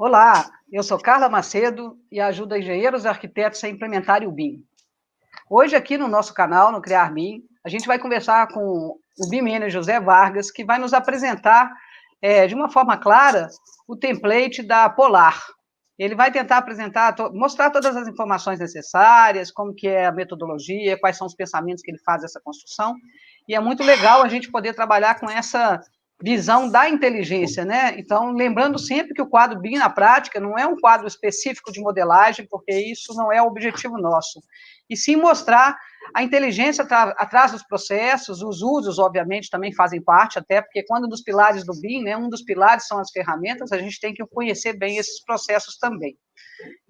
Olá, eu sou Carla Macedo e ajudo engenheiros e arquitetos a implementarem o BIM. Hoje, aqui no nosso canal, no Criar BIM, a gente vai conversar com o BIM Manager José Vargas, que vai nos apresentar, de uma forma clara, o template da Polar. Ele vai tentar apresentar, mostrar todas as informações necessárias, como que é a metodologia, quais são os pensamentos que ele faz dessa construção, e é muito legal a gente poder trabalhar com essa visão da inteligência, né? Então, lembrando sempre que o quadro BIM na prática não é um quadro específico de modelagem, porque isso não é o objetivo nosso, e sim mostrar a inteligência atrás dos processos, os usos, obviamente, também fazem parte, até porque quando dos pilares do BIM, né, um dos pilares são as ferramentas, a gente tem que conhecer bem esses processos também.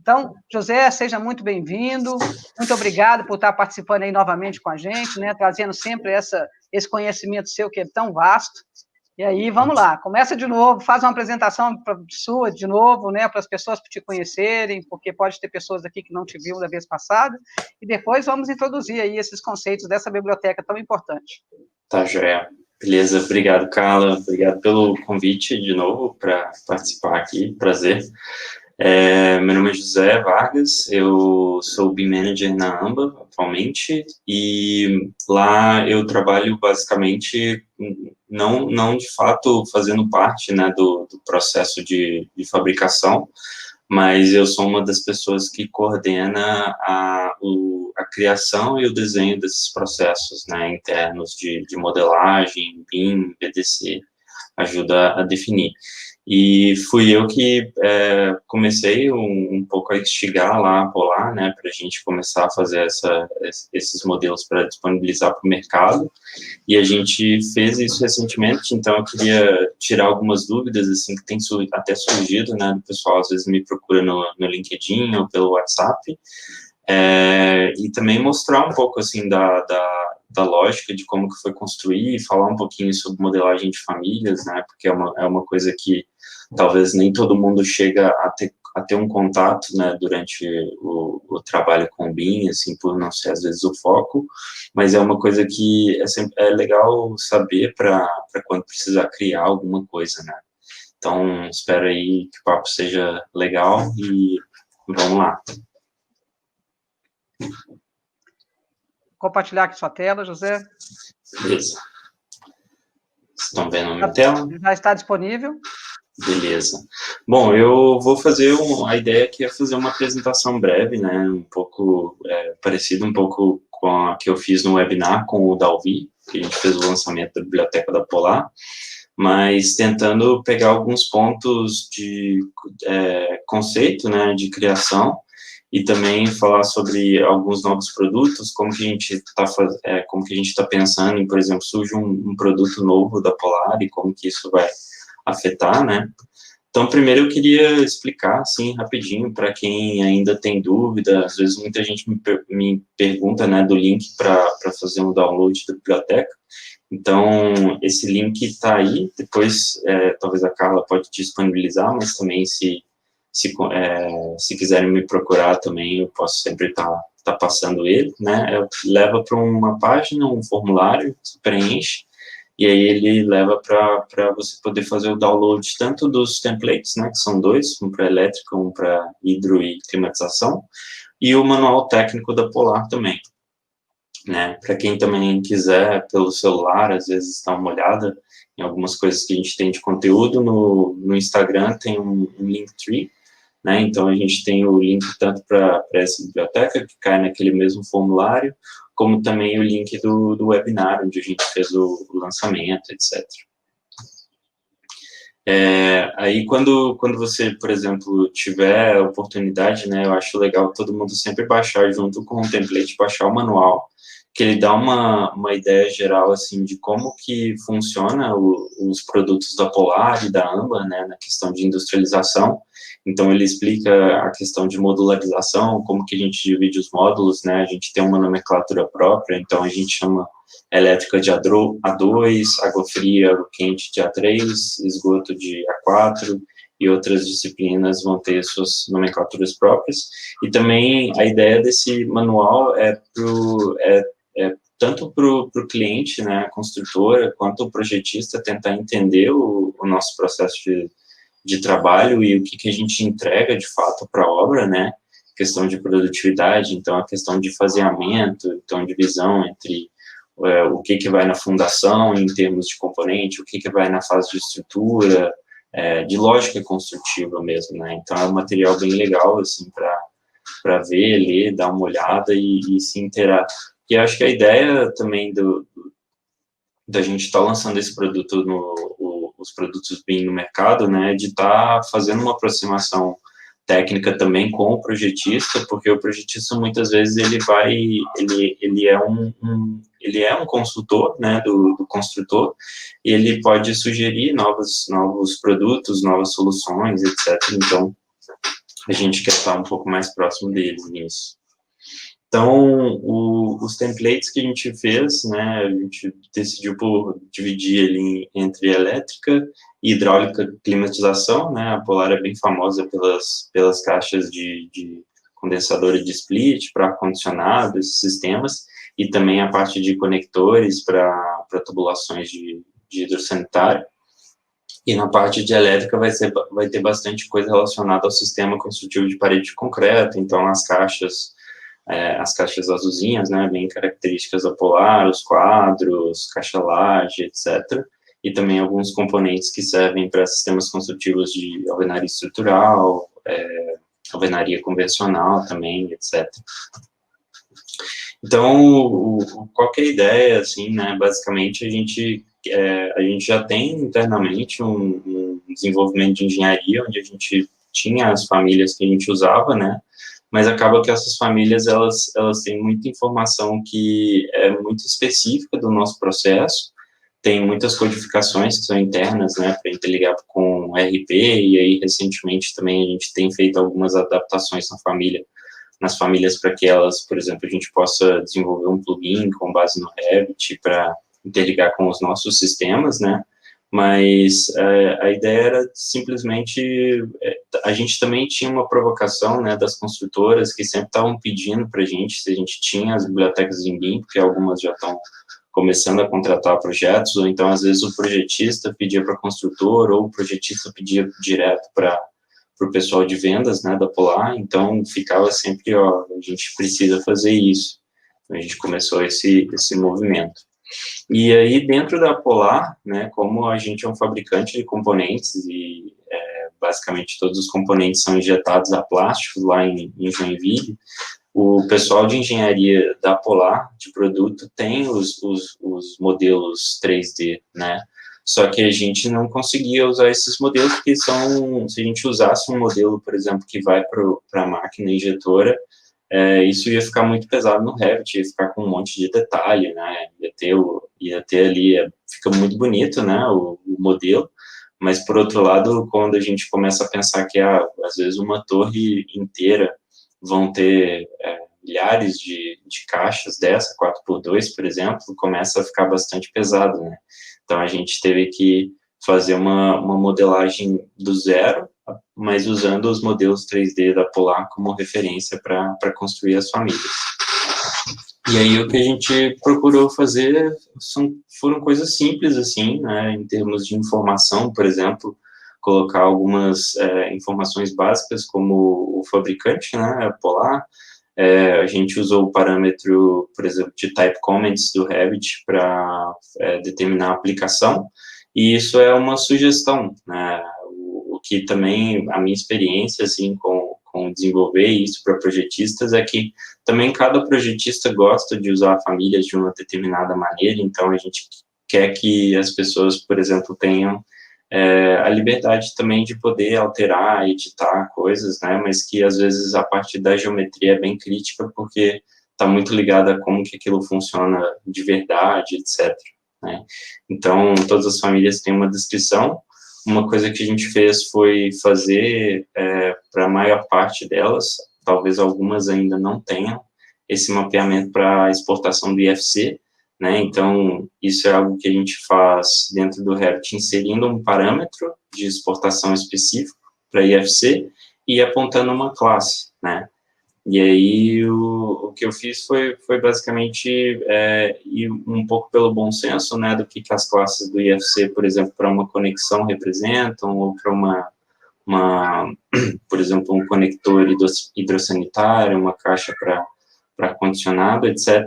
Então, José, seja muito bem-vindo, muito obrigado por estar participando aí novamente com a gente, né, trazendo sempre esse conhecimento seu que é tão vasto. E aí, vamos lá, começa de novo, faz uma apresentação sua de novo, né, para as pessoas te conhecerem, porque pode ter pessoas aqui que não te viram da vez passada, e depois vamos introduzir aí esses conceitos dessa biblioteca tão importante. Tá, joia. Beleza, obrigado, Carla, obrigado pelo convite de novo para participar aqui, prazer. Meu nome é José Vargas, eu sou BIM Manager na Amba atualmente, e lá eu trabalho basicamente, não de fato fazendo parte, né, do processo de fabricação, mas eu sou uma das pessoas que coordena a criação e o desenho desses processos, né, internos de modelagem, BIM, BDC, ajuda a definir. E fui eu que comecei um pouco a instigar lá a Polar, né, para a gente começar a fazer esses modelos para disponibilizar para o mercado, e a gente fez isso recentemente, então eu queria tirar algumas dúvidas, assim, que tem até surgido, né, do pessoal, às vezes me procura no LinkedIn ou pelo WhatsApp, e também mostrar um pouco, assim, da lógica de como que foi construir, falar um pouquinho sobre modelagem de famílias, né, porque é uma coisa que talvez nem todo mundo chega a ter um contato, né, durante o trabalho com o BIM, assim, por não ser, às vezes, o foco, mas é uma coisa que é legal saber para quando precisar criar alguma coisa, né. Então, espero aí que o papo seja legal e vamos lá. Compartilhar aqui sua tela, José. Beleza. Estão vendo a minha tela? Já está disponível. Beleza. Bom, eu vou fazer a ideia aqui é fazer uma apresentação breve, né, um pouco parecido um pouco com a que eu fiz no webinar com o Dalvi, que a gente fez o lançamento da Biblioteca da Polar, mas tentando pegar alguns pontos de conceito, né, de criação, e também falar sobre alguns novos produtos, como que a gente está pensando em, por exemplo, surge um produto novo da Polar e como que isso vai afetar, né? Então, primeiro eu queria explicar, assim, rapidinho, para quem ainda tem dúvida, às vezes muita gente me pergunta, né, do link para fazer um download da biblioteca. Então, esse link está aí, depois, talvez a Carla pode disponibilizar, mas também se quiserem me procurar também, eu posso sempre estar passando ele, né? Leva para uma página, um formulário, você preenche, e aí ele leva para você poder fazer o download tanto dos templates, né, que são dois, um para elétrica, um para hidro e climatização, e o manual técnico da Polar também, né, para quem também quiser pelo celular, às vezes dá uma olhada em algumas coisas que a gente tem de conteúdo, no Instagram tem um Linktree, né, então a gente tem o link tanto para essa biblioteca, que cai naquele mesmo formulário, como também o link do webinar, onde a gente fez o lançamento, etc. Aí, quando você, por exemplo, tiver a oportunidade, né, eu acho legal todo mundo sempre baixar, junto com o template, baixar o manual, que ele dá uma ideia geral, assim, de como que funciona os produtos da Polar e da Amba, né, na questão de industrialização. Então, ele explica a questão de modularização, como que a gente divide os módulos, né, a gente tem uma nomenclatura própria, então a gente chama elétrica de A2, água fria, água quente de A3, esgoto de A4, e outras disciplinas vão ter suas nomenclaturas próprias. E também a ideia desse manual é tanto para o cliente, né, a construtora, quanto o projetista tentar entender o nosso processo de de trabalho e o que a gente entrega, de fato, para a obra, né? Questão de produtividade, então, a questão de faseamento, então, divisão entre o que vai na fundação, em termos de componente, o que vai na fase de estrutura, de lógica construtiva mesmo, né? Então, é um material bem legal, assim, para ver, ler, dar uma olhada e se inteirar. E acho que a ideia também da gente estar lançando esse produto, os produtos BIM no mercado, né, de estar fazendo uma aproximação técnica também com o projetista, porque o projetista muitas vezes ele é um consultor, né, do construtor, e ele pode sugerir novos produtos, novas soluções, etc. Então, a gente quer estar um pouco mais próximo deles nisso. Então, os templates que a gente fez, né, a gente decidiu por dividir ele entre elétrica, hidráulica, climatização, né, a Polar é bem famosa pelas caixas de condensadora de split para ar-condicionado, esses sistemas, e também a parte de conectores para tubulações de hidrossanitário. E na parte de elétrica vai ter bastante coisa relacionada ao sistema construtivo de parede de concreto, então as caixas azulzinhas, né, bem características da Polar, os quadros, caixa laje, etc. E também alguns componentes que servem para sistemas construtivos de alvenaria estrutural, alvenaria convencional também, etc. Então, qual que é a ideia, assim, né, basicamente a gente já tem internamente um desenvolvimento de engenharia, onde a gente tinha as famílias que a gente usava, né, mas acaba que essas famílias, elas têm muita informação que é muito específica do nosso processo, tem muitas codificações que são internas, né, para interligar com RP, e aí, recentemente, também a gente tem feito algumas adaptações nas famílias para que elas, por exemplo, a gente possa desenvolver um plugin com base no Revit para interligar com os nossos sistemas, né, mas a ideia era simplesmente, a gente também tinha uma provocação, né, das construtoras que sempre estavam pedindo para a gente se a gente tinha as bibliotecas em BIM, porque algumas já estão começando a contratar projetos, ou então às vezes o projetista pedia para a construtora, ou o projetista pedia direto para o pessoal de vendas, né, da Polar, então ficava sempre, ó, a gente precisa fazer isso. Então, a gente começou esse movimento. E aí, dentro da Polar, né, como a gente é um fabricante de componentes e basicamente todos os componentes são injetados a plástico lá em Joinville, o pessoal de engenharia da Polar, de produto, tem os modelos 3D, né, só que a gente não conseguia usar esses modelos, porque se a gente usasse um modelo, por exemplo, que vai para a máquina injetora, isso ia ficar muito pesado no Revit, ia ficar com um monte de detalhe, né, ia ter ali, fica muito bonito, né, o modelo, mas, por outro lado, quando a gente começa a pensar que, às vezes, uma torre inteira vão ter milhares de caixas dessa, 4x2, por exemplo, começa a ficar bastante pesado, né, então a gente teve que fazer uma modelagem do zero, mas usando os modelos 3D da Polar como referência para construir as famílias. E aí o que a gente procurou fazer foram coisas simples, assim, né, em termos de informação, por exemplo, colocar algumas informações básicas como o fabricante, né, a Polar. A gente usou o parâmetro, por exemplo, de type comments do Revit para determinar a aplicação, e isso é uma sugestão, né, o que também, a minha experiência, assim, com desenvolver isso para projetistas é que também cada projetista gosta de usar famílias de uma determinada maneira, então a gente quer que as pessoas, por exemplo, tenham a liberdade também de poder alterar, editar coisas, né, mas que às vezes a parte da geometria é bem crítica, porque está muito ligada a como que aquilo funciona de verdade, etc. Né? Então, todas as famílias têm uma descrição. Uma coisa que a gente fez foi fazer, para a maior parte delas, talvez algumas ainda não tenham, esse mapeamento para exportação do IFC, né, então isso é algo que a gente faz dentro do Revit, inserindo um parâmetro de exportação específico para IFC e apontando uma classe, né, e aí o que eu fiz foi basicamente ir um pouco pelo bom senso, né, do que as classes do IFC, por exemplo, para uma conexão representam, ou para por exemplo, um conector hidrossanitário, uma caixa para ar-condicionado, etc.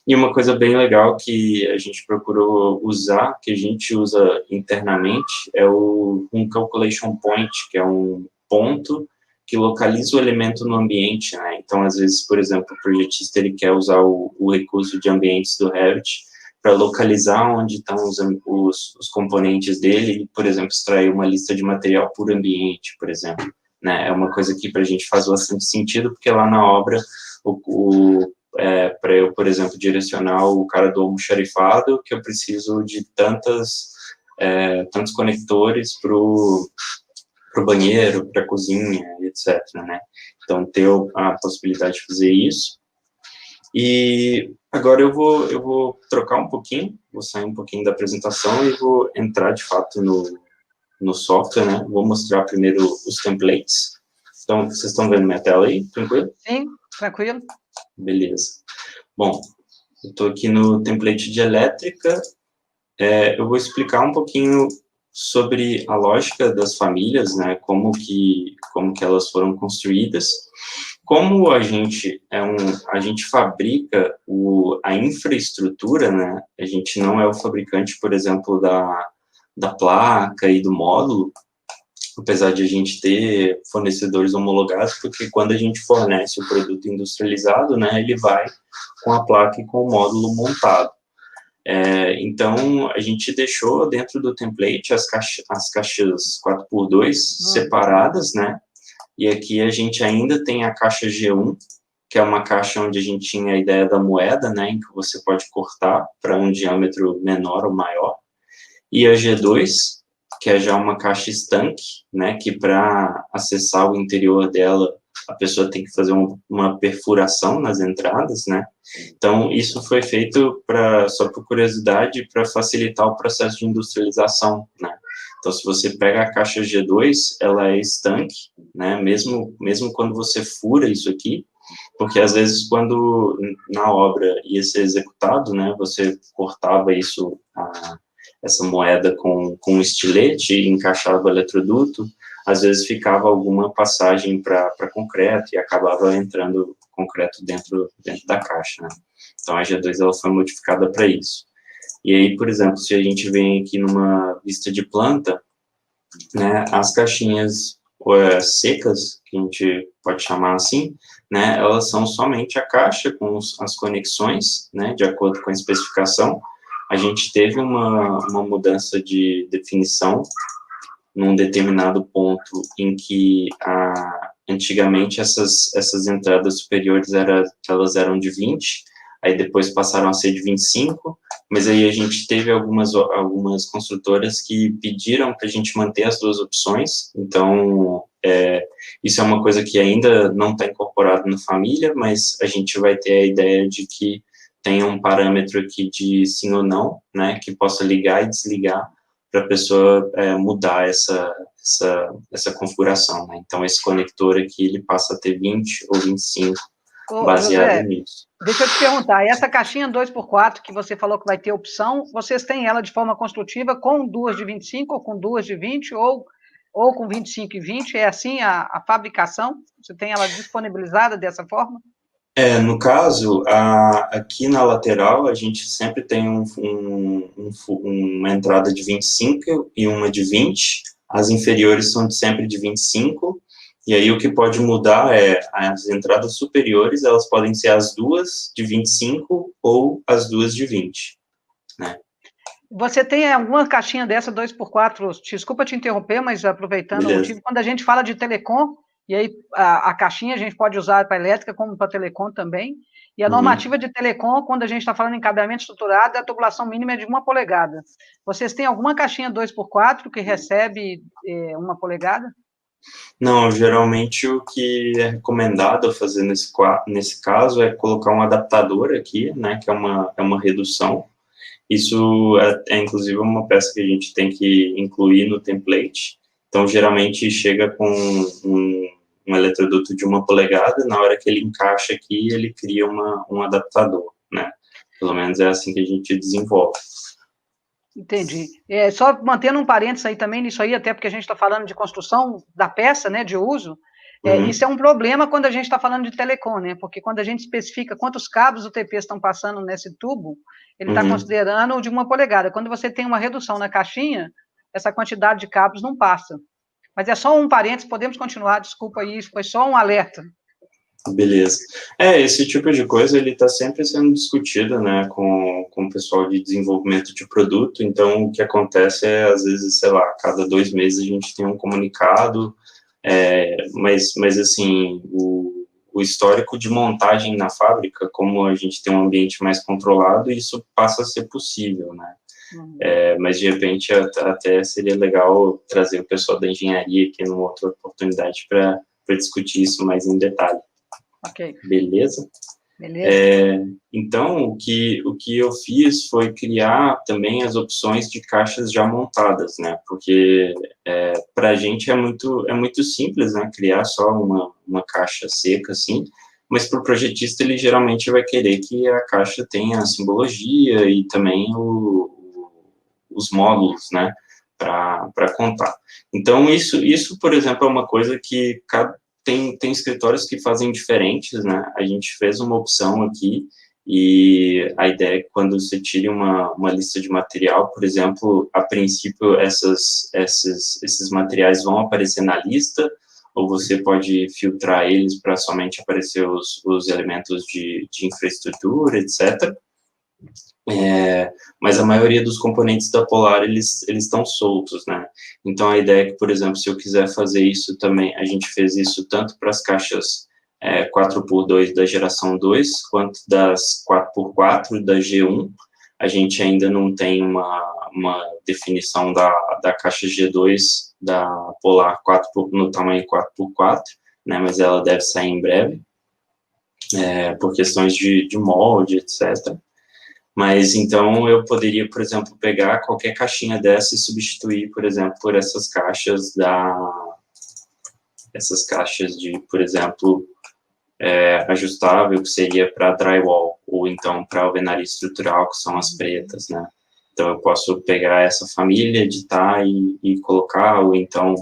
E uma coisa bem legal que a gente procurou usar, que a gente usa internamente, é um calculation point, que é um ponto que localiza o elemento no ambiente, né? Então, às vezes, por exemplo, o projetista ele quer usar o recurso de ambientes do Revit para localizar onde estão os componentes dele e, por exemplo, extrair uma lista de material por ambiente, por exemplo. Né? É uma coisa que para a gente faz bastante sentido, porque lá na obra, para eu, por exemplo, direcionar o cara do almoxarifado, que eu preciso de tantos conectores para o banheiro, para a cozinha, etc. Né? Então, ter a possibilidade de fazer isso. E agora eu vou trocar um pouquinho, vou sair um pouquinho da apresentação e vou entrar, de fato, no software, né? Vou mostrar primeiro os templates. Então, vocês estão vendo minha tela aí? Tranquilo? Sim, tranquilo. Beleza. Bom, eu estou aqui no template de elétrica. Eu vou explicar um pouquinho sobre a lógica das famílias, né? Como que elas foram construídas. Como a gente fabrica a infraestrutura, né? A gente não é o fabricante, por exemplo, da placa e do módulo, apesar de a gente ter fornecedores homologados, porque quando a gente fornece o produto industrializado, né, ele vai com a placa e com o módulo montado. Então, a gente deixou dentro do template as caixas 4x2 separadas, né, e aqui a gente ainda tem a caixa G1, que é uma caixa onde a gente tinha a ideia da moeda, né, em que você pode cortar para um diâmetro menor ou maior, e a G2, que é já uma caixa estanque, né, que para acessar o interior dela, a pessoa tem que fazer uma perfuração nas entradas, né, então isso foi feito só por curiosidade, para facilitar o processo de industrialização, né. Então, se você pega a caixa G2, ela é estanque, né, mesmo quando você fura isso aqui, porque às vezes quando na obra ia ser executado, né, você cortava essa moeda com um estilete e encaixava o eletroduto, às vezes ficava alguma passagem para concreto e acabava entrando concreto dentro da caixa, né. Então, a G2 ela foi modificada para isso. E aí, por exemplo, se a gente vem aqui numa vista de planta, né, as caixinhas secas, que a gente pode chamar assim, né, elas são somente a caixa com as conexões, né, de acordo com a especificação. A gente teve uma mudança de definição num determinado ponto em que antigamente essas entradas superiores elas eram de 20, aí depois passaram a ser de 25, mas aí a gente teve algumas construtoras que pediram para a gente manter as duas opções, então isso é uma coisa que ainda não está incorporado na família, mas a gente vai ter a ideia de que tenha um parâmetro aqui de sim ou não, né, que possa ligar e desligar para a pessoa mudar essa configuração, né? Então, esse conector aqui, ele passa a ter 20 ou 25, baseado José, nisso. deixa eu te perguntar, essa caixinha 2x4 que você falou que vai ter opção, vocês têm ela de forma construtiva com duas de 25 ou com duas de 20 ou com 25 e 20? É assim a fabricação? Você tem ela disponibilizada dessa forma? No caso, aqui na lateral, a gente sempre tem uma entrada de 25 e uma de 20, as inferiores são sempre de 25, e aí o que pode mudar as entradas superiores, elas podem ser as duas de 25 ou as duas de 20, né? Você tem alguma caixinha dessa 2x4, desculpa te interromper, mas aproveitando o motivo, quando a gente fala de telecom, e aí a caixinha a gente pode usar para elétrica como para telecom também, e a normativa de telecom, quando a gente está falando em cabeamento estruturado, a tubulação mínima é de 1 polegada. Vocês têm alguma caixinha 2x4 que recebe 1 polegada? Não, geralmente o que é recomendado fazer nesse caso é colocar um adaptador aqui, né, que é uma redução. Isso inclusive, uma peça que a gente tem que incluir no template. Então, geralmente, chega com um eletroduto de 1 polegada, na hora que ele encaixa aqui, ele cria um adaptador, né? Pelo menos é assim que a gente desenvolve. Entendi. Só mantendo um parênteses aí também nisso aí, até porque a gente está falando de construção da peça, né, de uso, isso é um problema quando a gente está falando de telecom, né, porque quando a gente especifica quantos cabos UTP estão passando nesse tubo, ele está considerando de 1 polegada. Quando você tem uma redução na caixinha, essa quantidade de cabos não passa. Mas é só um parênteses, podemos continuar, desculpa aí, foi só um alerta. Beleza. Esse tipo de coisa, ele está sempre sendo discutido, né, com o pessoal de desenvolvimento de produto, então o que acontece é, às vezes, sei lá, cada 2 meses a gente tem um comunicado, mas assim, o histórico de montagem na fábrica, como a gente tem um ambiente mais controlado, isso passa a ser possível, né, mas de repente até seria legal trazer o pessoal da engenharia aqui numa outra oportunidade para discutir isso mais em detalhe. Ok. Beleza? Beleza. Então, o que eu fiz foi criar também as opções de caixas já montadas, né? Porque para a gente é muito simples, né? Criar só uma caixa seca, assim, mas para o projetista ele geralmente vai querer que a caixa tenha a simbologia e também os módulos, né? Para contar. Então, isso, por exemplo, é uma coisa que tem escritórios que fazem diferentes, né? A gente fez uma opção aqui e a ideia é que quando você tire uma lista de material, por exemplo, a princípio esses materiais vão aparecer na lista, ou você pode filtrar eles para somente aparecer os elementos de infraestrutura, etc. Mas a maioria dos componentes da Polar, eles estão soltos, né? Então, a ideia é que, por exemplo, se eu quiser fazer isso também, a gente fez isso tanto para as caixas 4x2 da geração 2, quanto das 4x4 da G1. A gente ainda não tem uma definição da caixa G2 da Polar no tamanho 4x4, né? Mas ela deve sair em breve, por questões de molde, etc. Mas, então, eu poderia, por exemplo, pegar qualquer caixinha dessa e substituir, por exemplo, por essas caixas de, por exemplo, ajustável, que seria para drywall, ou então para alvenaria estrutural, que são as pretas, né? Então, eu posso pegar essa família, editar e colocar, ou então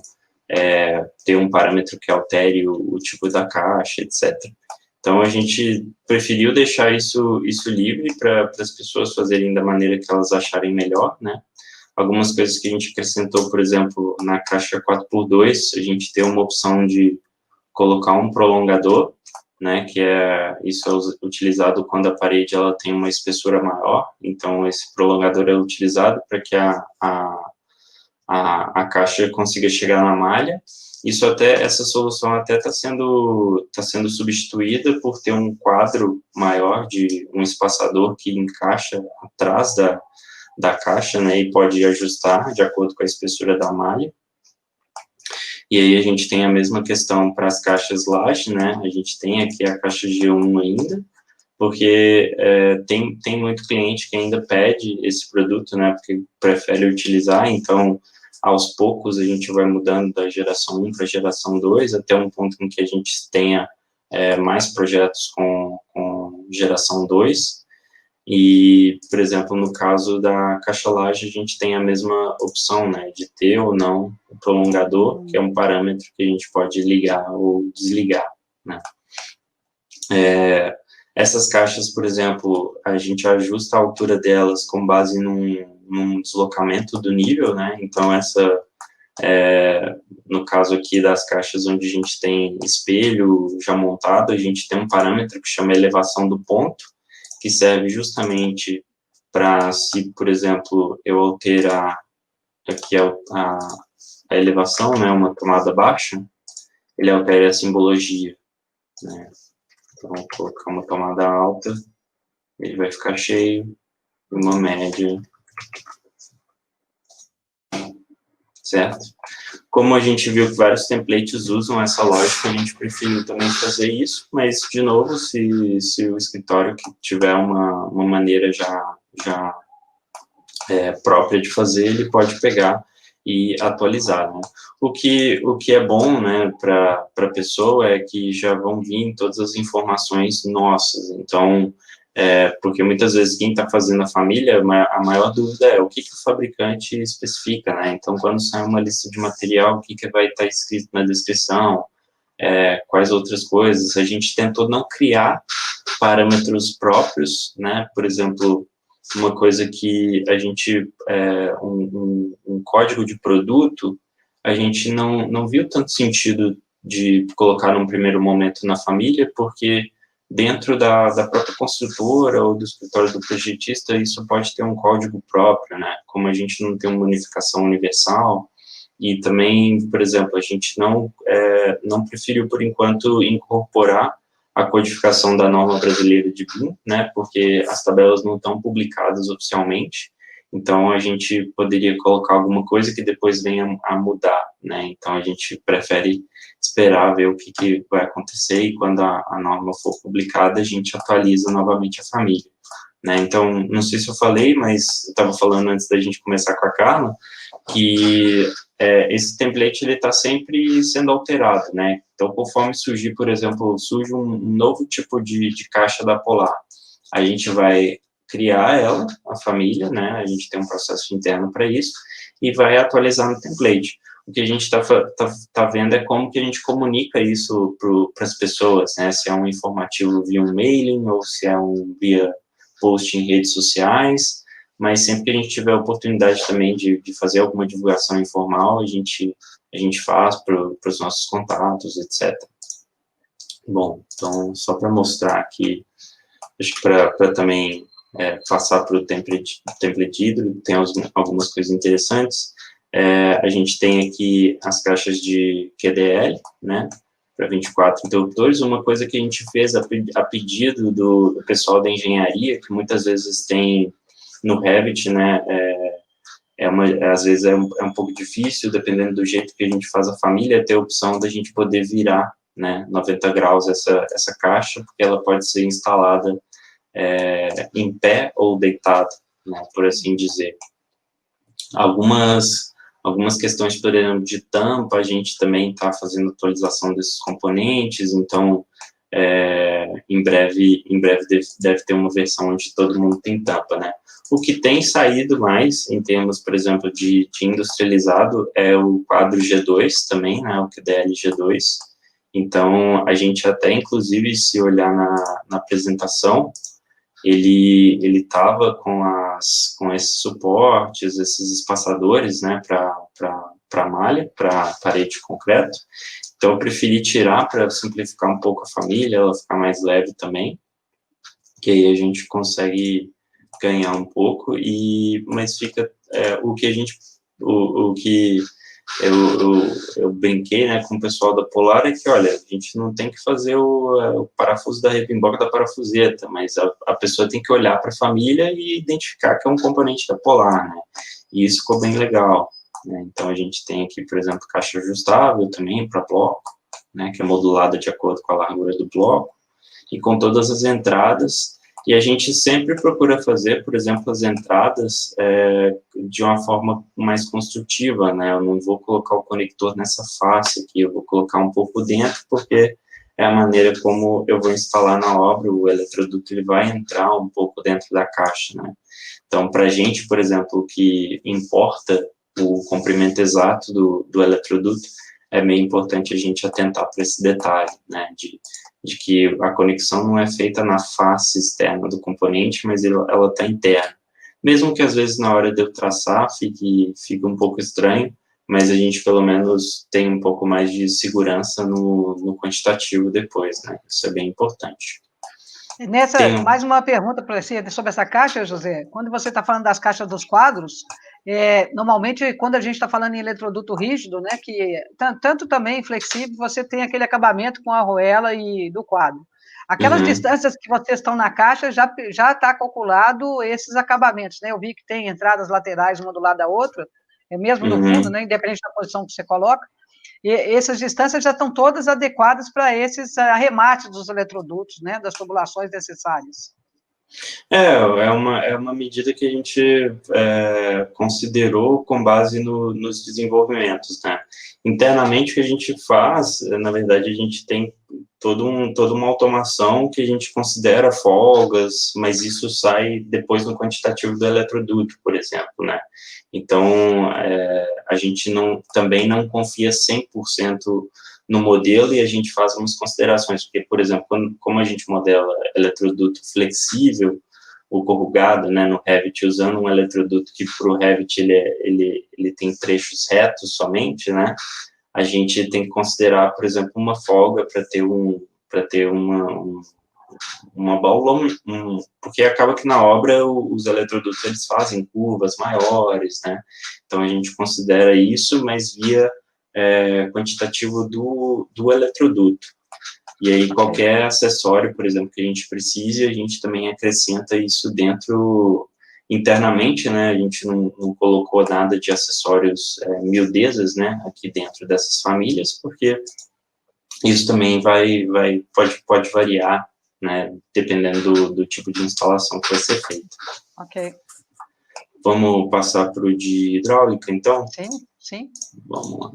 ter um parâmetro que altere o tipo da caixa, etc. Então, a gente preferiu deixar isso livre para as pessoas fazerem da maneira que elas acharem melhor, né? Algumas coisas que a gente acrescentou, por exemplo, na caixa 4x2, a gente tem uma opção de colocar um prolongador, né, isso é utilizado quando a parede ela tem uma espessura maior, então esse prolongador é utilizado para que a caixa consiga chegar na malha. Essa solução até está sendo substituída por ter um quadro maior de um espaçador que encaixa atrás da caixa, né, e pode ajustar de acordo com a espessura da malha. E aí a gente tem a mesma questão para as caixas laje, né, a gente tem aqui a caixa G1 ainda, porque tem muito cliente que ainda pede esse produto, né, porque prefere utilizar, então aos poucos a gente vai mudando da geração 1 para a geração 2, até um ponto em que a gente tenha mais projetos com geração 2, e, por exemplo, no caso da caixa laje, a gente tem a mesma opção, né, de ter ou não o prolongador, que é um parâmetro que a gente pode ligar ou desligar, né. Essas caixas, por exemplo, a gente ajusta a altura delas com base num deslocamento do nível, né, então no caso aqui das caixas onde a gente tem espelho já montado, a gente tem um parâmetro que chama elevação do ponto, que serve justamente para, se, por exemplo, eu alterar aqui a elevação, né, uma tomada baixa, ele altera a simbologia, né. Então, vou colocar uma tomada alta, ele vai ficar cheio, uma média, certo? Como a gente viu que vários templates usam essa lógica, a gente preferiu também fazer isso, mas, de novo, se o escritório que tiver uma maneira já própria de fazer, ele pode pegar e atualizar, né? O que é bom, né, para a pessoa é que já vão vir todas as informações nossas, então, Porque muitas vezes quem está fazendo a família, a maior dúvida é o que o fabricante especifica, né? Então, quando sai uma lista de material, o que vai estar escrito na descrição, quais outras coisas. A gente tentou não criar parâmetros próprios, né? Por exemplo, uma coisa que a gente, um código de produto, a gente não viu tanto sentido de colocar num primeiro momento na família, porque dentro da própria construtora ou do escritório do projetista, isso pode ter um código próprio, né? Como a gente não tem uma unificação universal, e também, por exemplo, a gente não preferiu, por enquanto, incorporar a codificação da norma brasileira de BIM, né? Porque as tabelas não estão publicadas oficialmente, então a gente poderia colocar alguma coisa que depois venha a mudar, né? Então a gente prefere esperar ver o que vai acontecer e quando a norma for publicada a gente atualiza novamente a família, né? Então, não sei se eu falei, mas eu estava falando antes da gente começar com a Carla, que esse template ele está sempre sendo alterado, né? Então, conforme surgir, por exemplo, surge um novo tipo de caixa da Polar, a gente vai criar ela, a família, né? A gente tem um processo interno para isso e vai atualizar no template. O que a gente tá vendo é como que a gente comunica isso para as pessoas, né? Se é um informativo via um mailing ou se é via post em redes sociais, mas sempre que a gente tiver a oportunidade também de fazer alguma divulgação informal, a gente faz para os nossos contatos, etc. Bom, então, só para mostrar aqui, acho que para também passar para o template hídrico, tem algumas coisas interessantes. A gente tem aqui as caixas de QDL, né, para 24 interruptores. Uma coisa que a gente fez a pedido do pessoal da engenharia, que muitas vezes tem no Revit, né, às vezes é um pouco difícil, dependendo do jeito que a gente faz a família, ter a opção da gente poder virar, né, 90 graus essa caixa, porque ela pode ser instalada em pé ou deitado, né, por assim dizer. Algumas questões, por exemplo, de tampa, a gente também está fazendo atualização desses componentes, então, em breve deve ter uma versão onde todo mundo tem tampa, né. O que tem saído mais, em termos, por exemplo, de industrializado, é o quadro G2 também, né, o QDL G2. Então, a gente até, inclusive, se olhar na apresentação, ele estava com esses suportes, esses espaçadores, né, para malha, para parede de concreto. Então, eu preferi tirar para simplificar um pouco a família, ela ficar mais leve também, que aí a gente consegue ganhar um pouco, mas fica o que eu brinquei, né, com o pessoal da Polar é que, olha, a gente não tem que fazer o parafuso da rebimboca da parafuseta, mas a pessoa tem que olhar para a família e identificar que é um componente da Polar, né, e isso ficou bem legal, né. Então a gente tem aqui, por exemplo, caixa ajustável também para bloco, né, que é modulada de acordo com a largura do bloco, e com todas as entradas. E a gente sempre procura fazer, por exemplo, as entradas de uma forma mais construtiva, né? Eu não vou colocar o conector nessa face aqui, eu vou colocar um pouco dentro, porque é a maneira como eu vou instalar na obra, o eletroduto ele vai entrar um pouco dentro da caixa, né? Então, para a gente, por exemplo, o que importa o comprimento exato do eletroduto, é meio importante a gente atentar para esse detalhe, né? De que a conexão não é feita na face externa do componente, mas ela está interna. Mesmo que às vezes na hora de eu traçar fique um pouco estranho, mas a gente pelo menos tem um pouco mais de segurança no quantitativo depois, né? Isso é bem importante. Mais uma pergunta para você sobre essa caixa, José. Quando você está falando das caixas dos quadros, normalmente, quando a gente está falando em eletroduto rígido, né, que tanto também flexível, você tem aquele acabamento com a arruela e do quadro. Aquelas distâncias que vocês estão na caixa, já está calculado esses acabamentos, né? Eu vi que tem entradas laterais uma do lado da outra, mesmo no fundo, né, independente da posição que você coloca. E essas distâncias já estão todas adequadas para esses arremates dos eletrodutos, né, das tubulações necessárias. É uma medida que a gente considerou com base nos desenvolvimentos, né? Internamente, o que a gente faz, na verdade, a gente tem toda uma automação que a gente considera folgas, mas isso sai depois no quantitativo do eletroduto, por exemplo, né? Então, a gente também não confia 100% no modelo e a gente faz umas considerações, porque, por exemplo, como a gente modela eletroduto flexível, o corrugado, né, no Revit, usando um eletroduto que para o Revit ele tem trechos retos somente, né, a gente tem que considerar, por exemplo, uma folga para ter uma baula, porque acaba que na obra os eletrodutos eles fazem curvas maiores, né, então a gente considera isso, mas via quantitativo do eletroduto. E aí, qualquer acessório, por exemplo, que a gente precise, a gente também acrescenta isso dentro, internamente, né, a gente não colocou nada de acessórios miudezas, né, aqui dentro dessas famílias, porque isso também pode variar, né, dependendo do tipo de instalação que vai ser feita. Ok. Vamos passar para o de hidráulica, então? Sim. Vamos lá.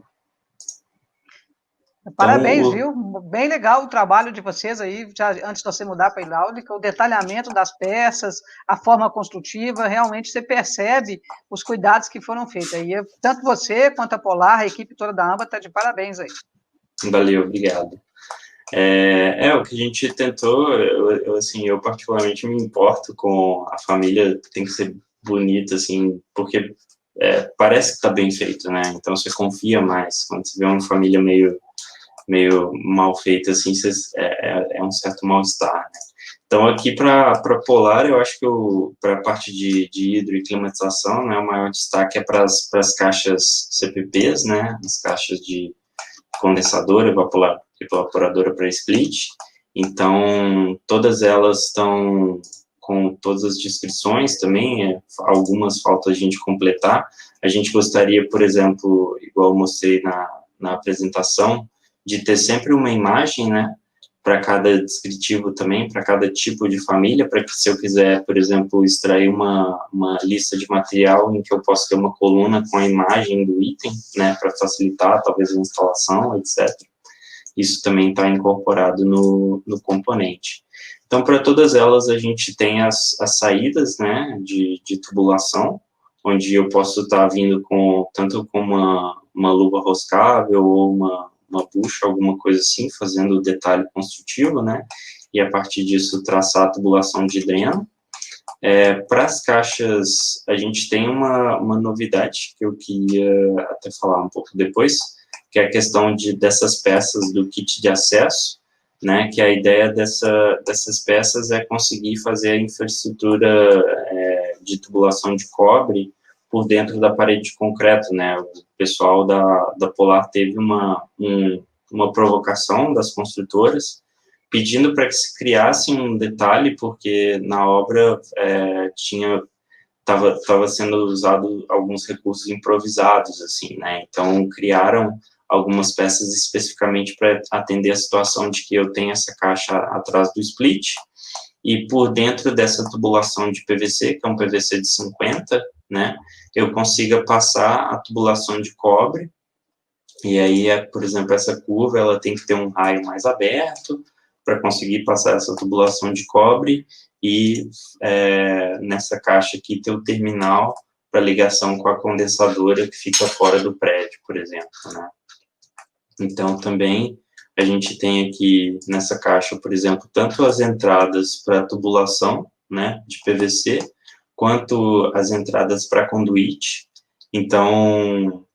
Parabéns, Então, viu? Bem legal o trabalho de vocês aí, já, antes de você mudar para a hidráulica, o detalhamento das peças, a forma construtiva, realmente você percebe os cuidados que foram feitos. Aí, tanto você quanto a Polar, a equipe toda da AMBA está de parabéns aí. Valeu, obrigado. O que a gente tentou, eu particularmente me importo com a família, tem que ser bonita, assim, porque parece que está bem feito, né? Então você confia mais. Quando você vê uma família meio mal feita, assim, é um certo mal-estar, né? Então, aqui para Polar, eu acho que para a parte de hidro e climatização, né, o maior destaque é para as caixas CPPs, né, as caixas de condensadora, evaporadora para split. Então, todas elas estão com todas as descrições também, algumas falta a gente completar. A gente gostaria, por exemplo, igual eu mostrei na apresentação, de ter sempre uma imagem, né, para cada descritivo também, para cada tipo de família, para que se eu quiser, por exemplo, extrair uma lista de material em que eu possa ter uma coluna com a imagem do item, né, para facilitar talvez a instalação, etc. Isso também está incorporado no componente. Então, para todas elas, a gente tem as saídas, né, de tubulação, onde eu posso estar vindo tanto com uma luva roscável ou uma bucha, alguma coisa assim, fazendo o detalhe construtivo, né, e a partir disso traçar a tubulação de dreno. Para as caixas, a gente tem uma novidade que eu queria até falar um pouco depois, que é a questão dessas peças do kit de acesso, né, que a ideia dessas peças é conseguir fazer a infraestrutura de tubulação de cobre por dentro da parede de concreto, né. O pessoal da Polar teve uma provocação das construtoras pedindo para que se criasse um detalhe, porque na obra estava sendo usado alguns recursos improvisados, assim, né, então criaram algumas peças especificamente para atender a situação de que eu tenho essa caixa atrás do split, e por dentro dessa tubulação de PVC, que é um PVC de 50, né, eu consiga passar a tubulação de cobre, e aí, por exemplo, essa curva, ela tem que ter um raio mais aberto, para conseguir passar essa tubulação de cobre, e nessa caixa aqui ter o terminal para ligação com a condensadora que fica fora do prédio, por exemplo, né. Então, também, a gente tem aqui nessa caixa, por exemplo, tanto as entradas para tubulação, né, de PVC, quanto as entradas para conduíte. Então,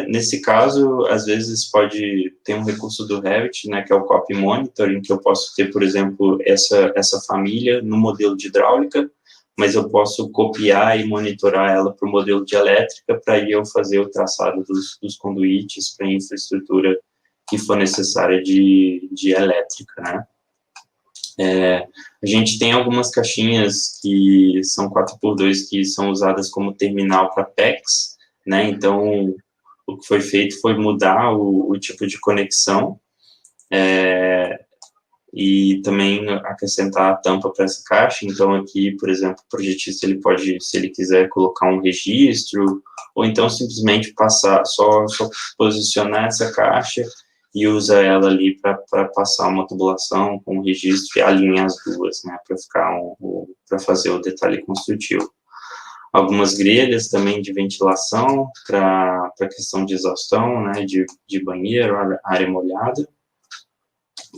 nesse caso, às vezes pode ter um recurso do Revit, né, que é o Copy Monitor, em que eu posso ter, por exemplo, essa família no modelo de hidráulica, mas eu posso copiar e monitorar ela para o modelo de elétrica, para aí eu fazer o traçado dos conduítes para a infraestrutura que for necessária de elétrica, né. A gente tem algumas caixinhas que são 4x2 que são usadas como terminal para PEX, né, então o que foi feito foi mudar o tipo de conexão, e também acrescentar a tampa para essa caixa. Então, aqui, por exemplo, o projetista, ele pode, se ele quiser, colocar um registro, ou então simplesmente passar, só posicionar essa caixa e usa ela ali para passar uma tubulação com um registro e alinhar as duas, né, para fazer o detalhe construtivo. Algumas grelhas também de ventilação para questão de exaustão, né, de banheiro, área molhada.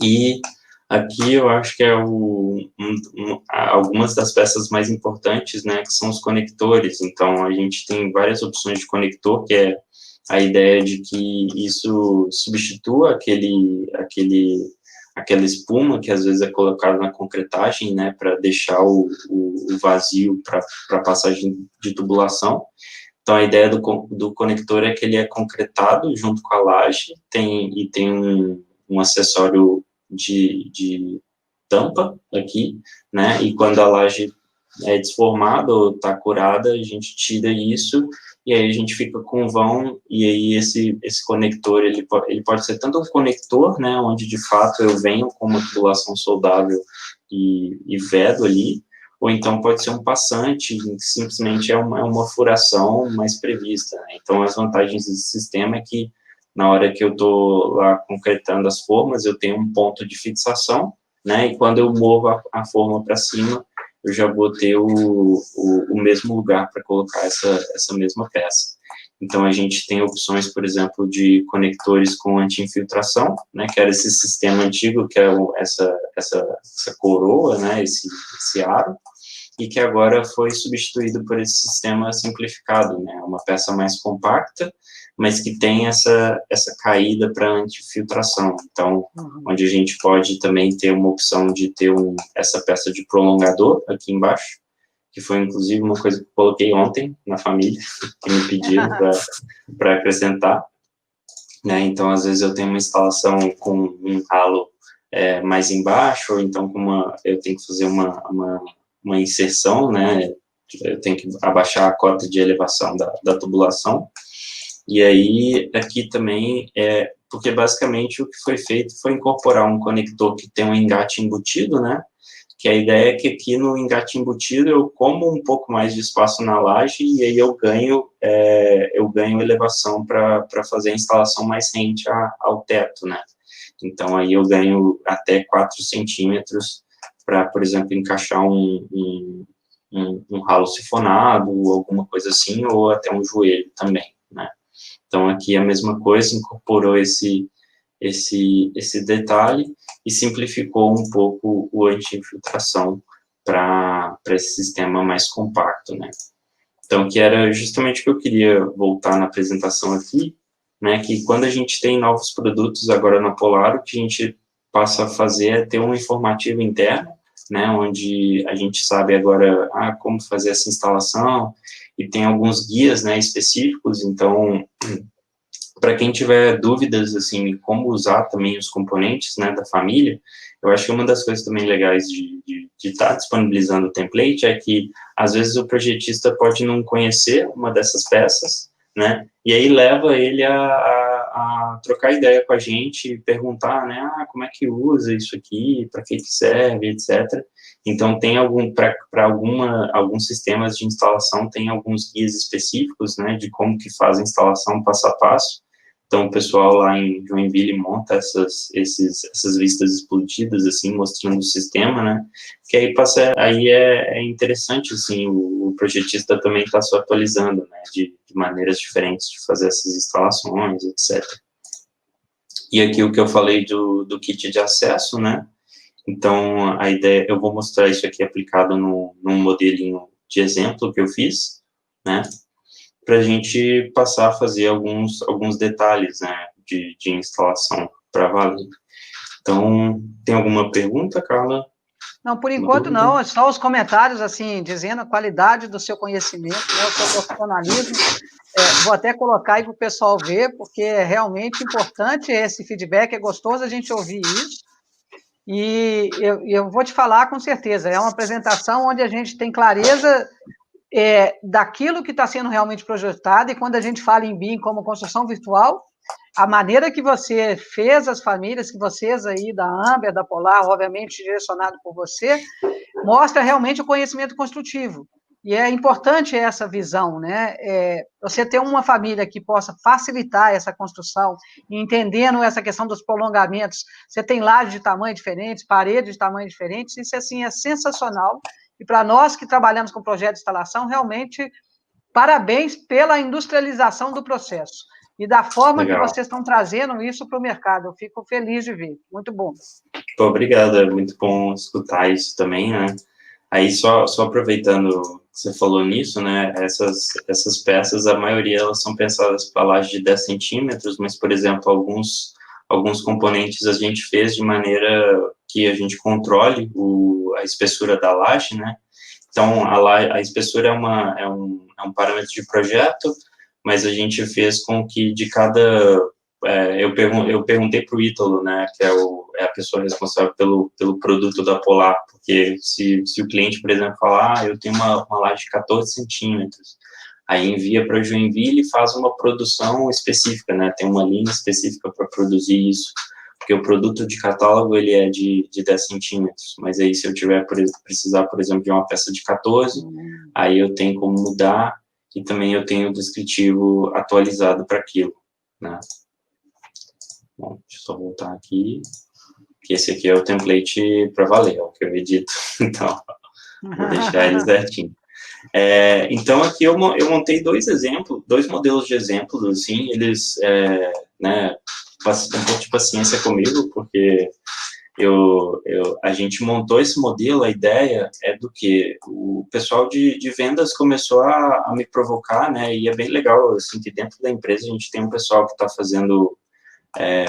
E aqui eu acho que é algumas das peças mais importantes, né, que são os conectores. Então, a gente tem várias opções de conector, que é a ideia de que isso substitua aquela espuma que às vezes é colocada na concretagem, né, para deixar o vazio para passagem de tubulação. Então, a ideia do conector é que ele é concretado junto com a laje, tem um acessório de tampa aqui, né, e quando a laje é desformada ou está curada, a gente tira isso, e aí a gente fica com vão, e aí esse conector, ele pode ser tanto um conector, né, onde de fato eu venho com uma tubulação soldável e vedo ali, ou então pode ser um passante, que simplesmente é uma furação mais prevista, né? Então, as vantagens desse sistema é que, na hora que eu estou lá concretando as formas, eu tenho um ponto de fixação, né, e quando eu movo a forma para cima, eu já vou ter o mesmo lugar para colocar essa mesma peça. Então, a gente tem opções, por exemplo, de conectores com anti-infiltração, né, que era esse sistema antigo, que é essa coroa, né, esse aro, e que agora foi substituído por esse sistema simplificado, né, uma peça mais compacta, mas que tem essa caída para anti-filtração. Então, onde a gente pode também ter uma opção de ter essa peça de prolongador aqui embaixo, que foi, inclusive, uma coisa que eu coloquei ontem na família, que me pediram para acrescentar, né? Então, às vezes, eu tenho uma instalação com um ralo mais embaixo, ou então eu tenho que fazer uma inserção, né? Eu tenho que abaixar a cota de elevação da tubulação. E aí, aqui também, porque basicamente o que foi feito foi incorporar um conector que tem um engate embutido, né? Que a ideia é que aqui no engate embutido eu como um pouco mais de espaço na laje e aí eu ganho elevação para fazer a instalação mais rente ao teto, né? Então, aí eu ganho até 4 centímetros para, por exemplo, encaixar um ralo sifonado, alguma coisa assim, ou até um joelho também, né? Então, aqui a mesma coisa, incorporou esse detalhe e simplificou um pouco o anti-infiltração para esse sistema mais compacto, né? Então, que era justamente o que eu queria voltar na apresentação aqui, né, que quando a gente tem novos produtos agora na Polar, o que a gente passa a fazer é ter um informativo interno, né, onde a gente sabe agora como fazer essa instalação, e tem alguns guias, né, específicos. Então, para quem tiver dúvidas, assim, como usar também os componentes, né, da família, eu acho que uma das coisas também legais de estar disponibilizando o template é que, às vezes, o projetista pode não conhecer uma dessas peças, né, e aí leva ele a trocar ideia com a gente, perguntar, né, como é que usa isso aqui, para que serve, etc. Então, tem alguns sistemas de instalação, tem alguns guias específicos, né, de como que faz a instalação passo a passo. Então, o pessoal lá em Joinville monta essas vistas explodidas, assim, mostrando o sistema, né, que aí é interessante, assim, o projetista também está se atualizando, né, de maneiras diferentes de fazer essas instalações, etc. E aqui o que eu falei do kit de acesso, né, então, a ideia, eu vou mostrar isso aqui aplicado num modelinho de exemplo que eu fiz, né, para a gente passar a fazer alguns detalhes, né, de instalação para valer. Então, tem alguma pergunta, Carla? Não, por enquanto não, é só os comentários, assim, dizendo a qualidade do seu conhecimento, né, o seu profissionalismo. Vou até colocar aí para o pessoal ver, porque é realmente importante esse feedback, é gostoso a gente ouvir isso. E eu vou te falar com certeza, é uma apresentação onde a gente tem clareza daquilo que está sendo realmente projetado, e quando a gente fala em BIM como construção virtual, a maneira que você fez as famílias, que vocês aí da Amber, da Polar, obviamente direcionado por você, mostra realmente o conhecimento construtivo. E é importante essa visão, né? Você ter uma família que possa facilitar essa construção, entendendo essa questão dos prolongamentos. Você tem lajes de tamanho diferentes, paredes de tamanho diferentes, isso assim é sensacional. E para nós que trabalhamos com projeto de instalação, realmente, parabéns pela industrialização do processo. E da forma que vocês estão trazendo isso para o mercado. Eu fico feliz de ver. Muito bom. Pô, obrigado, é muito bom escutar isso também, né? Aí, só aproveitando que você falou nisso, né, essas peças, a maioria, elas são pensadas para laje de 10 centímetros, mas, por exemplo, alguns componentes a gente fez de maneira que a gente controle a espessura da laje, né? Então, a espessura é um parâmetro de projeto, mas a gente fez com que de cada... eu perguntei para o Ítalo, né, que é a pessoa responsável pelo produto da Polar, porque se o cliente, por exemplo, falar, eu tenho uma laje de 14 centímetros, aí envia para Joinville e faz uma produção específica, né, tem uma linha específica para produzir isso, porque o produto de catálogo, ele é de 10 centímetros, mas aí se eu precisar, por exemplo, de uma peça de 14, aí eu tenho como mudar, e também eu tenho o descritivo atualizado para aquilo, né. Bom, deixa eu só voltar aqui, que esse aqui é o template para valer, é o que eu edito, então, vou deixar ele certinho. Então, aqui eu montei dois modelos de exemplos, assim, eles, né, um pouco de paciência comigo, porque a gente montou esse modelo, a ideia é do que o pessoal de vendas começou a me provocar, né, e é bem legal, assim, que dentro da empresa a gente tem um pessoal que está fazendo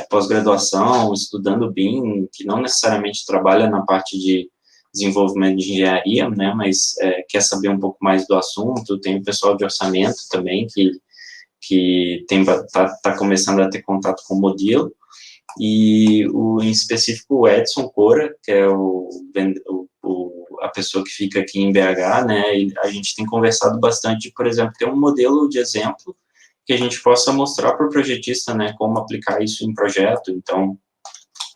pós-graduação, estudando BIM, que não necessariamente trabalha na parte de desenvolvimento de engenharia, né, mas quer saber um pouco mais do assunto. Tem o pessoal de orçamento também, que está começando a ter contato com o modelo, e em específico o Edson Cora, que é a pessoa que fica aqui em BH, né, e a gente tem conversado bastante, por exemplo, ter um modelo de exemplo que a gente possa mostrar para o projetista, né, como aplicar isso em projeto. Então,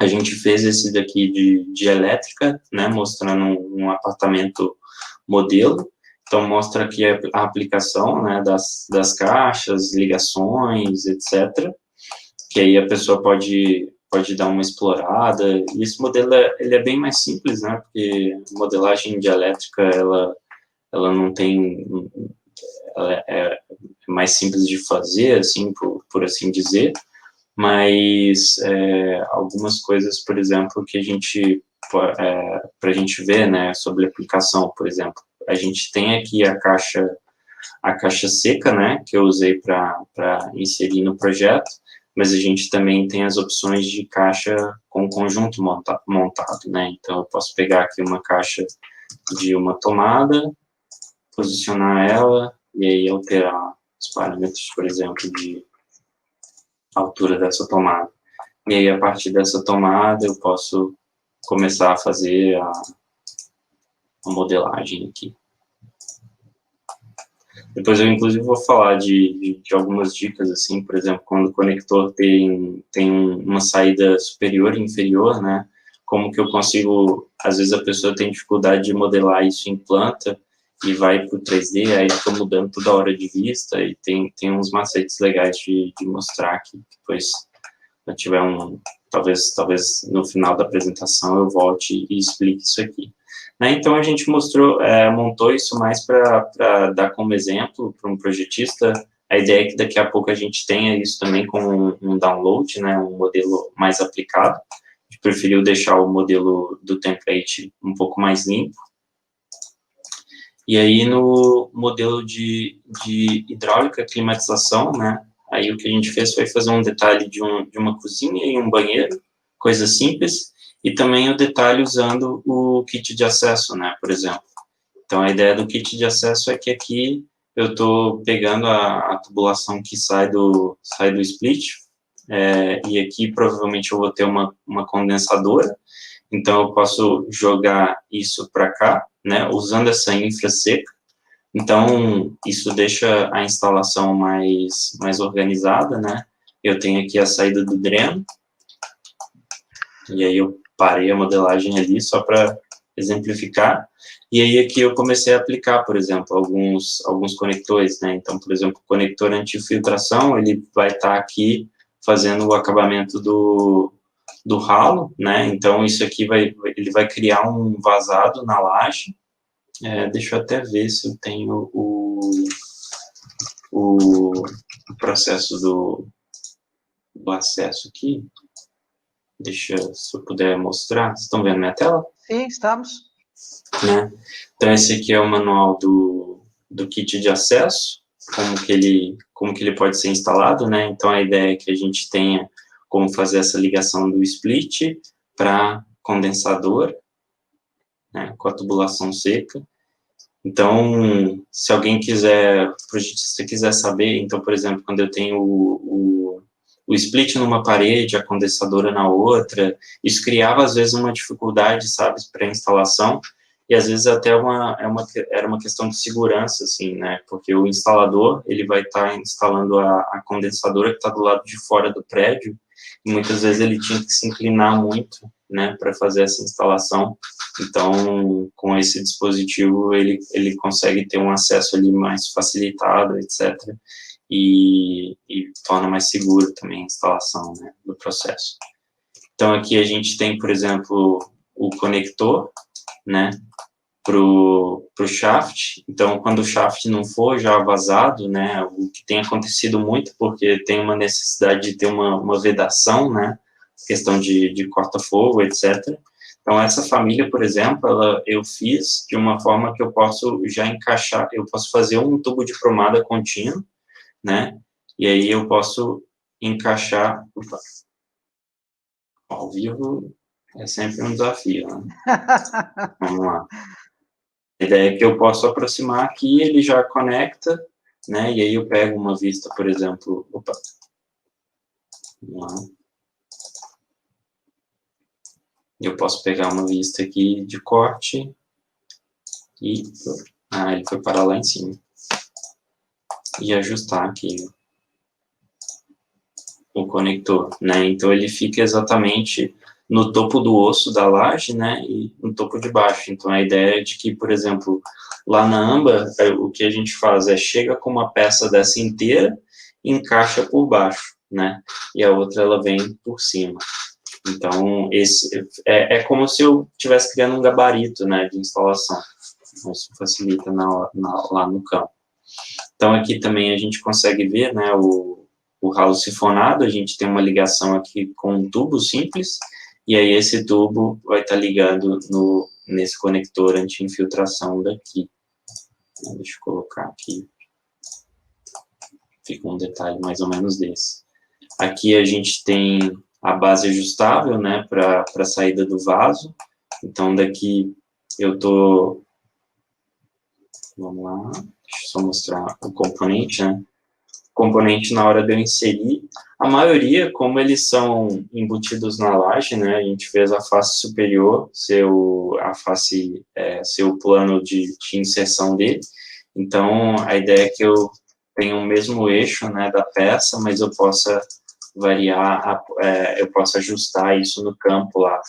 a gente fez esse daqui de elétrica, né, mostrando um apartamento modelo. Então, mostra aqui a aplicação, né, das caixas, ligações, etc., que aí a pessoa pode dar uma explorada. E esse modelo, ele é bem mais simples, né, porque a modelagem de elétrica, ela não tem... Ela é mais simples de fazer, assim, por assim dizer, mas algumas coisas, por exemplo, que a gente, para a gente ver, né, sobre aplicação, por exemplo, a gente tem aqui a caixa seca, né, que eu usei para inserir no projeto, mas a gente também tem as opções de caixa com conjunto montado, né, então eu posso pegar aqui uma caixa de uma tomada, posicionar ela, e aí alterar os parâmetros, por exemplo, de altura dessa tomada. E aí, a partir dessa tomada, eu posso começar a fazer a modelagem aqui. Depois eu, inclusive, vou falar de algumas dicas, assim, por exemplo, quando o conector tem uma saída superior e inferior, né, como que eu consigo, às vezes a pessoa tem dificuldade de modelar isso em planta, e vai para o 3D, aí fica mudando toda hora de vista, e tem uns macetes legais de mostrar aqui. Depois, se eu tiver talvez no final da apresentação eu volte e explique isso aqui. Né, então, a gente montou isso mais para dar como exemplo para um projetista. A ideia é que daqui a pouco a gente tenha isso também como um download, né, um modelo mais aplicado. A gente preferiu deixar o modelo do template um pouco mais limpo. E aí, no modelo de hidráulica, climatização, né, aí o que a gente fez foi fazer um detalhe de uma cozinha e um banheiro, coisa simples, e também o detalhe usando o kit de acesso, né, por exemplo. Então, a ideia do kit de acesso é que aqui eu estou pegando a tubulação que sai do split, e aqui provavelmente eu vou ter uma condensadora, então eu posso jogar isso para cá, né, usando essa infra seca. Então, isso deixa a instalação mais organizada, né, eu tenho aqui a saída do dreno, e aí eu parei a modelagem ali só para exemplificar, e aí aqui eu comecei a aplicar, por exemplo, alguns conectores, né, então, por exemplo, o conector anti-filtração, ele vai estar aqui fazendo o acabamento do ralo, né, então isso aqui ele vai criar um vazado na laje, deixa eu até ver se eu tenho o processo do acesso aqui, se eu puder mostrar, vocês estão vendo minha tela? Sim, estamos. Né? Então, esse aqui é o manual do kit de acesso, como que ele pode ser instalado, né? Então, a ideia é que a gente tenha como fazer essa ligação do split para condensador, né, com a tubulação seca. Então, se alguém quiser, projetista quiser saber, então, por exemplo, quando eu tenho o split numa parede, a condensadora na outra, isso criava, às vezes, uma dificuldade, sabe, para a instalação, e às vezes até era uma questão de segurança, assim, né, porque o instalador, ele vai estar instalando a condensadora que está do lado de fora do prédio, e muitas vezes ele tinha que se inclinar muito, né, para fazer essa instalação. Então, com esse dispositivo, ele consegue ter um acesso ali mais facilitado, etc., e torna mais seguro também a instalação, né, do processo. Então, aqui a gente tem, por exemplo, o conector, né, pro shaft. Então, quando o shaft não for já vazado, né, o que tem acontecido muito, porque tem uma necessidade de ter uma vedação, né, questão de corta-fogo, etc. Então, essa família, por exemplo, eu fiz de uma forma que eu posso já encaixar, eu posso fazer um tubo de promada contínuo, né, e aí eu posso encaixar, ao vivo é sempre um desafio, né? Vamos lá. A ideia é que eu posso aproximar aqui, ele já conecta, né, e aí eu pego uma vista, por exemplo, vamos lá. Eu posso pegar uma vista aqui de corte e, ele foi parar lá em cima. E ajustar aqui o conector, né, então ele fica exatamente no topo do osso da laje, né, e no topo de baixo. Então a ideia é de que, por exemplo, lá na amba, o que a gente faz é chega com uma peça dessa inteira e encaixa por baixo, né, e a outra ela vem por cima. Então, esse é como se eu estivesse criando um gabarito, né, de instalação. Isso facilita lá no campo. Então, aqui também a gente consegue ver, né, o ralo sifonado, a gente tem uma ligação aqui com um tubo simples, e aí esse tubo vai estar ligado nesse conector anti-infiltração daqui. Deixa eu colocar aqui. Fica um detalhe mais ou menos desse. Aqui a gente tem a base ajustável, né, para a saída do vaso. Então, daqui eu tô... Vamos lá, deixa eu só mostrar o componente, né. O componente, na hora de eu inserir, a maioria, como eles são embutidos na laje, né, a gente fez a face superior ser o plano de inserção dele. Então, a ideia é que eu tenha o mesmo eixo, né, da peça, mas eu possa variar, eu posso ajustar isso no campo lá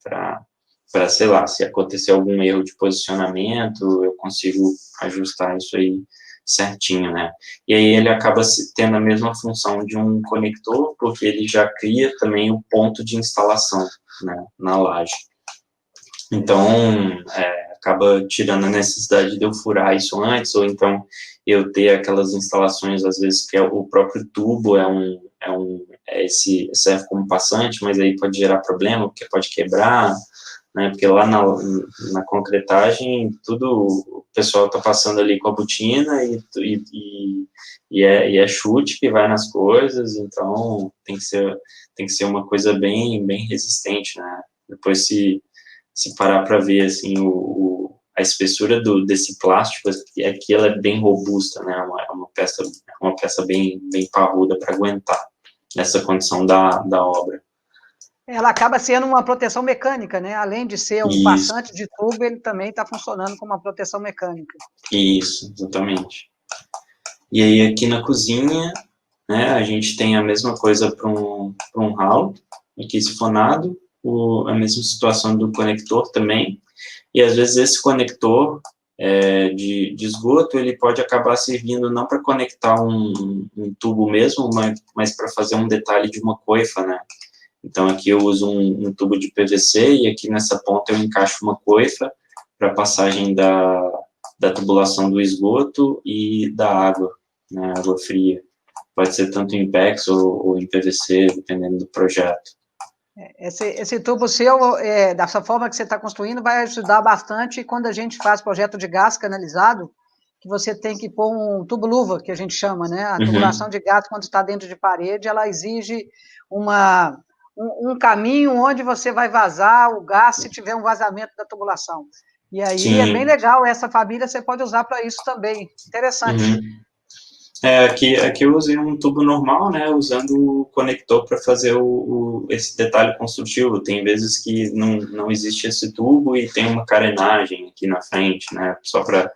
para, sei lá, se acontecer algum erro de posicionamento, eu consigo ajustar isso aí certinho, né? E aí ele acaba tendo a mesma função de um conector, porque ele já cria também o ponto de instalação, né, na laje. Então, acaba tirando a necessidade de eu furar isso antes, ou então eu ter aquelas instalações, às vezes, que o próprio tubo serve como passante, mas aí pode gerar problema, porque pode quebrar, né, porque lá na concretagem, tudo, o pessoal está passando ali com a botina e é chute que vai nas coisas, então tem que ser uma coisa bem, bem resistente, né, depois se parar para ver, assim, a espessura desse plástico, aqui ela é bem robusta, né, é uma peça bem, bem parruda para aguentar essa condição da obra. Ela acaba sendo uma proteção mecânica, né? Além de ser um passante de tubo, ele também está funcionando como uma proteção mecânica. Isso, exatamente. E aí aqui na cozinha, né? A gente tem a mesma coisa para um ralo, aqui sifonado, a mesma situação do conector também, e às vezes esse conector de esgoto, ele pode acabar servindo não para conectar um tubo mesmo, mas para fazer um detalhe de uma coifa, né? Então, aqui eu uso um tubo de PVC e aqui nessa ponta eu encaixo uma coifa para passagem da tubulação do esgoto e da água, né, água fria. Pode ser tanto em PEX ou em PVC, dependendo do projeto. Esse tubo seu, dessa forma que você está construindo, vai ajudar bastante quando a gente faz projeto de gás canalizado, que você tem que pôr um tubo-luva, que a gente chama, né? A tubulação de gás, quando está dentro de parede, ela exige um caminho onde você vai vazar o gás se tiver um vazamento da tubulação. E aí Sim. É bem legal, essa família você pode usar para isso também. Interessante. Aqui eu usei um tubo normal, né, usando o conector para fazer esse detalhe construtivo. Tem vezes que não existe esse tubo e tem uma carenagem aqui na frente, né, só para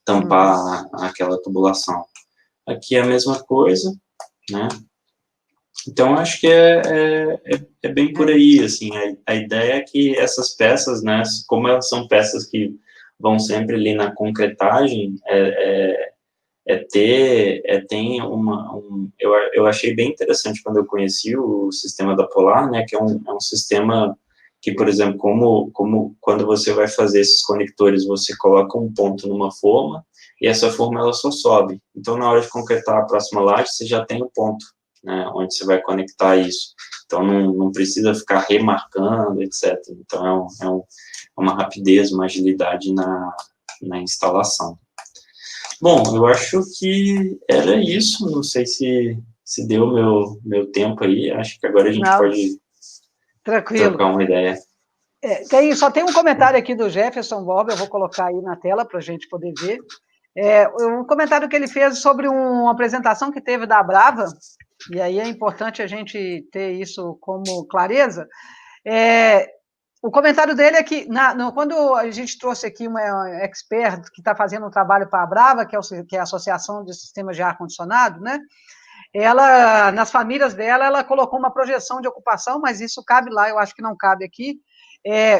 tampar aquela tubulação. Aqui é a mesma coisa, né. Então, acho que é bem por aí, assim, a ideia é que essas peças, né, como elas são peças que vão sempre ali na concretagem, eu achei bem interessante quando eu conheci o sistema da Polar, né, que é um sistema que, por exemplo, como quando você vai fazer esses conectores, você coloca um ponto numa forma, e essa forma ela só sobe. Então, na hora de concretar a próxima laje, você já tem o ponto, né, onde você vai conectar isso. Então, não precisa ficar remarcando, etc. Então, uma rapidez, uma agilidade na instalação. Bom, eu acho que era isso, não sei se deu meu tempo aí, acho que agora a gente pode trocar uma ideia. Só tem um comentário aqui do Jefferson Bob, eu vou colocar aí na tela para a gente poder ver. Um comentário que ele fez sobre uma apresentação que teve da Brava, e aí é importante a gente ter isso como clareza. O comentário dele é que, quando a gente trouxe aqui uma expert que está fazendo um trabalho para a Brava, que é a Associação de Sistemas de Ar-Condicionado, né? Ela, nas famílias dela, ela colocou uma projeção de ocupação, mas isso cabe lá, eu acho que não cabe aqui.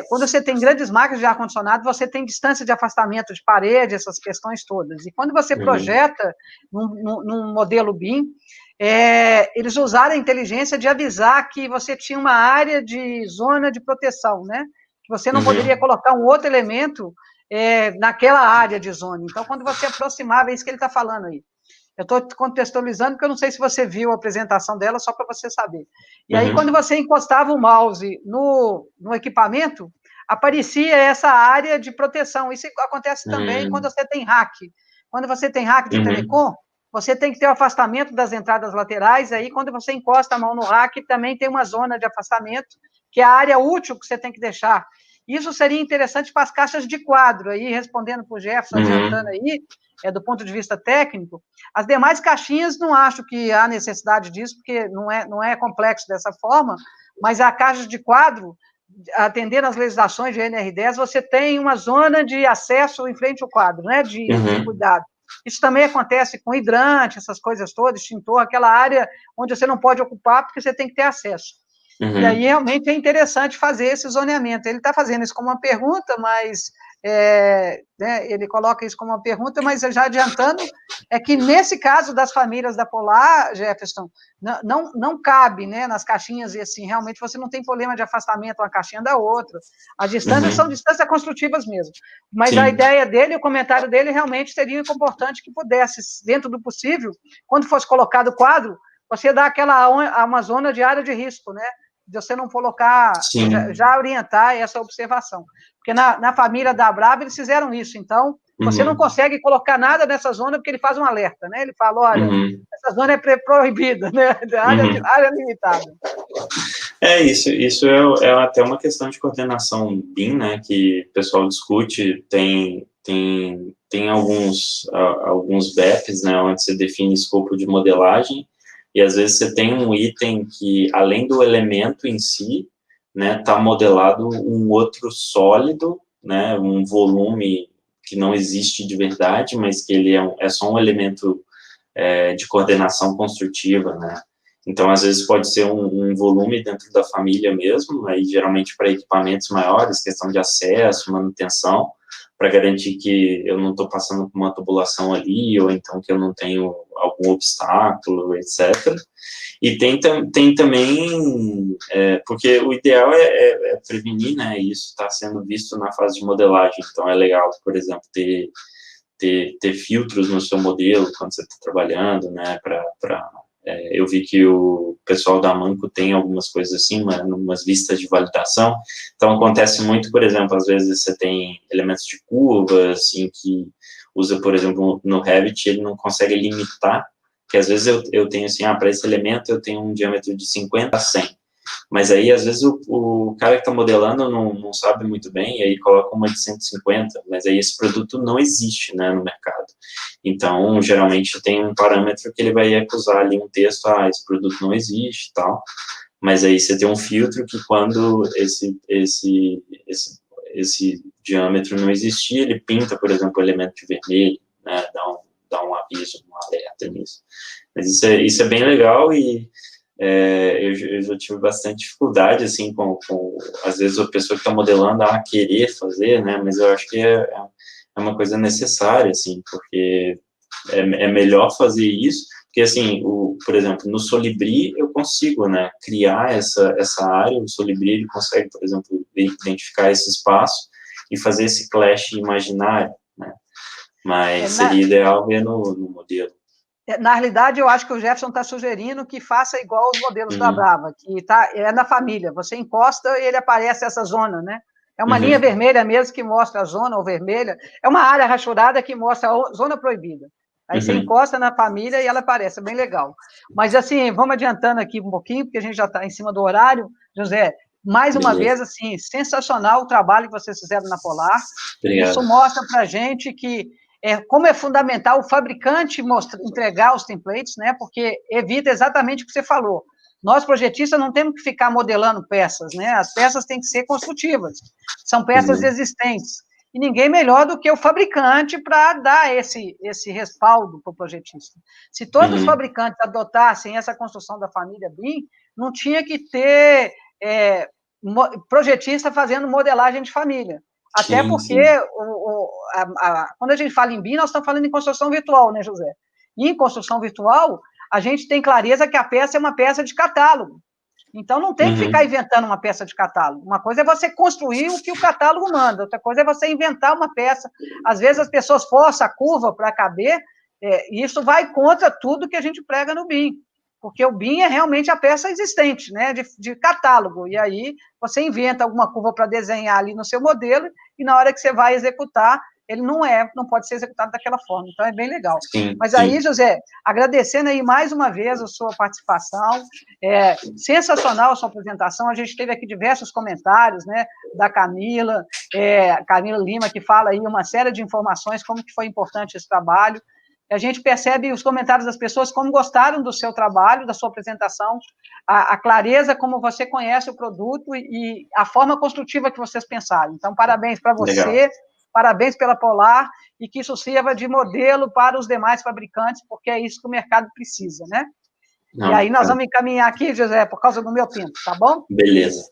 Quando você tem grandes máquinas de ar-condicionado, você tem distância de afastamento de parede, essas questões todas. E quando você projeta num modelo BIM, eles usaram a inteligência de avisar que você tinha uma área de zona de proteção, né? Que você não poderia colocar um outro elemento naquela área de zona. Então, quando você aproximava, é isso que ele está falando aí. Eu estou contextualizando, porque eu não sei se você viu a apresentação dela, só para você saber. E aí, quando você encostava o mouse no equipamento, aparecia essa área de proteção. Isso acontece também quando você tem hack. Quando você tem hack de telecom, você tem que ter o afastamento das entradas laterais, aí quando você encosta a mão no rack, também tem uma zona de afastamento, que é a área útil que você tem que deixar. Isso seria interessante para as caixas de quadro, aí respondendo para o Jefferson, adiantando aí, do ponto de vista técnico. As demais caixinhas, não acho que há necessidade disso, porque não é complexo dessa forma, mas a caixa de quadro, atendendo às legislações de NR10, você tem uma zona de acesso em frente ao quadro, né, de cuidado. Isso também acontece com hidrante, essas coisas todas, extintor, aquela área onde você não pode ocupar porque você tem que ter acesso. E aí, realmente, é interessante fazer esse zoneamento. Ele está fazendo isso como uma pergunta, mas né, ele coloca isso como uma pergunta, mas já adiantando, é que nesse caso das famílias da Polar, Jefferson, não cabe, né, nas caixinhas, e assim, realmente você não tem problema de afastamento uma caixinha da outra. As distâncias são distâncias construtivas mesmo. Mas a ideia dele, o comentário dele, realmente seria importante que pudesse, dentro do possível, quando fosse colocado o quadro, você dá uma zona de área de risco, né? De você não colocar, já orientar essa observação. Porque na família da Brava, eles fizeram isso. Então, você não consegue colocar nada nessa zona, porque ele faz um alerta, né? Ele fala, olha, essa zona é proibida, né? Área limitada. Isso é até uma questão de coordenação BIM, né? Que o pessoal discute, tem alguns BEPs, né? Onde você define escopo de modelagem, e às vezes você tem um item que, além do elemento em si, né, está modelado um outro sólido, né, um volume que não existe de verdade, mas que ele é só um elemento de coordenação construtiva, né? Então, às vezes, pode ser um volume dentro da família mesmo, aí geralmente para equipamentos maiores, questão de acesso, manutenção, para garantir que eu não estou passando por uma tubulação ali, ou então que eu não tenho algum obstáculo, etc. E tem também, porque o ideal é prevenir, né, isso está sendo visto na fase de modelagem, então é legal, por exemplo, ter filtros no seu modelo quando você está trabalhando, né, eu vi que o pessoal da Manco tem algumas coisas assim, umas vistas de validação, então acontece muito, por exemplo, às vezes você tem elementos de curva, assim, que usa, por exemplo, no Revit, ele não consegue limitar, que às vezes eu tenho assim, para esse elemento eu tenho um diâmetro de 50 a 100, mas aí, às vezes, o cara que está modelando não sabe muito bem, e aí coloca uma de 150, mas aí esse produto não existe, né, no mercado. Então, geralmente, tem um parâmetro que ele vai acusar ali um texto, esse produto não existe e tal, mas aí você tem um filtro que quando esse diâmetro não existir, ele pinta, por exemplo, o elemento de vermelho, né, dá um aviso, um alerta nisso. Mas isso é bem legal e eu já tive bastante dificuldade, assim, às vezes a pessoa que está modelando querer fazer, né, mas eu acho que é uma coisa necessária, assim, porque é melhor fazer isso, porque, assim, por exemplo, no Solibri eu consigo, né, criar essa área, o Solibri ele consegue, por exemplo, identificar esse espaço e fazer esse clash imaginário, né, mas seria ideal ver no modelo. Na realidade, eu acho que o Jefferson está sugerindo que faça igual os modelos da Brava, que é na família. Você encosta e ele aparece essa zona, né? É uma linha vermelha mesmo que mostra a zona, ou vermelha. É uma área rachurada que mostra a zona proibida. Aí você encosta na família e ela aparece, é bem legal. Mas, assim, vamos adiantando aqui um pouquinho, porque a gente já está em cima do horário. José, mais uma vez, assim, sensacional o trabalho que vocês fizeram na Polar. Obrigado. Isso mostra para a gente que como é fundamental o fabricante entregar os templates, né? Porque evita exatamente o que você falou. Nós, projetistas, não temos que ficar modelando peças, né? As peças têm que ser construtivas. São peças existentes. E ninguém melhor do que o fabricante para dar esse respaldo para o projetista. Se todos os fabricantes adotassem essa construção da família BIM, não tinha que ter projetista fazendo modelagem de família. Até porque, quando a gente fala em BIM, nós estamos falando em construção virtual, né, José? E em construção virtual, a gente tem clareza que a peça é uma peça de catálogo. Então, não tem que ficar inventando uma peça de catálogo. Uma coisa é você construir o que o catálogo manda, outra coisa é você inventar uma peça. Às vezes, as pessoas forçam a curva para caber, e isso vai contra tudo que a gente prega no BIM. Porque o BIM é realmente a peça existente, né, de catálogo, e aí você inventa alguma curva para desenhar ali no seu modelo, e na hora que você vai executar, ele não pode ser executado daquela forma, então é bem legal. Mas aí, José, agradecendo aí mais uma vez a sua participação, sensacional a sua apresentação, a gente teve aqui diversos comentários, né, da Camila Lima, que fala aí uma série de informações, como que foi importante esse trabalho. A gente percebe os comentários das pessoas, como gostaram do seu trabalho, da sua apresentação, a clareza como você conhece o produto e a forma construtiva que vocês pensaram. Então, parabéns para você, legal. Parabéns pela Polar, e que isso sirva de modelo para os demais fabricantes, porque é isso que o mercado precisa, né? Não, e aí nós vamos encaminhar aqui, José, por causa do meu tempo, tá bom? Beleza.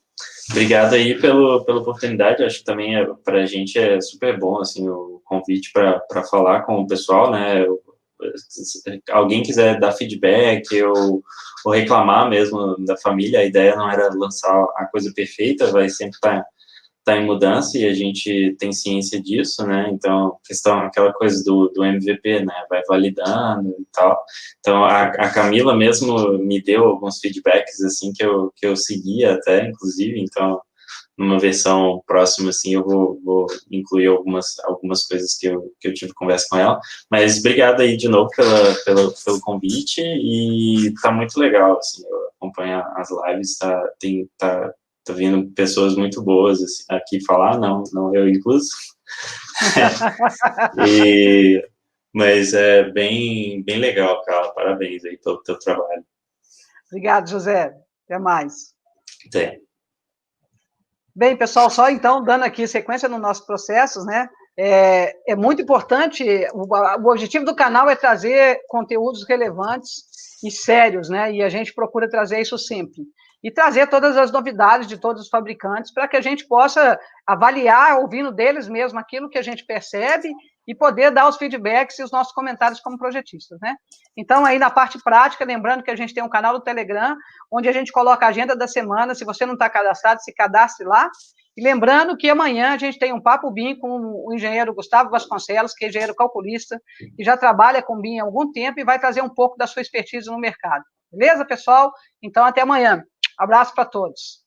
Obrigado aí pela oportunidade, acho que também para a gente é super bom, assim, o convite para falar com o pessoal, né, se alguém quiser dar feedback ou reclamar mesmo da família, a ideia não era lançar a coisa perfeita, vai sempre estar em mudança e a gente tem ciência disso, né, então, aquela coisa do MVP, né, vai validando e tal, então a Camila mesmo me deu alguns feedbacks, assim, que eu seguia até, inclusive, então, numa versão próxima, assim, eu vou incluir algumas coisas que eu tive conversa com ela, mas obrigado aí de novo pelo convite, e tá muito legal, assim, eu acompanho as lives, tá vindo pessoas muito boas assim, aqui falar, não eu incluso, mas é bem legal, Carla, parabéns aí pelo teu trabalho. Obrigado, José, até mais. Até. Bem, pessoal, só então, dando aqui sequência nos nossos processos, né, É muito importante, o objetivo do canal é trazer conteúdos relevantes e sérios, né? E a gente procura trazer isso sempre. E trazer todas as novidades de todos os fabricantes para que a gente possa avaliar, ouvindo deles mesmo, aquilo que a gente percebe e poder dar os feedbacks e os nossos comentários como projetistas, né? Então, aí na parte prática, lembrando que a gente tem um canal no Telegram, onde a gente coloca a agenda da semana. Se você não está cadastrado, se cadastre lá. E lembrando que amanhã a gente tem um Papo BIM com o engenheiro Gustavo Vasconcelos, que é engenheiro calculista, que já trabalha com BIM há algum tempo e vai trazer um pouco da sua expertise no mercado. Beleza, pessoal? Então, até amanhã. Abraço para todos.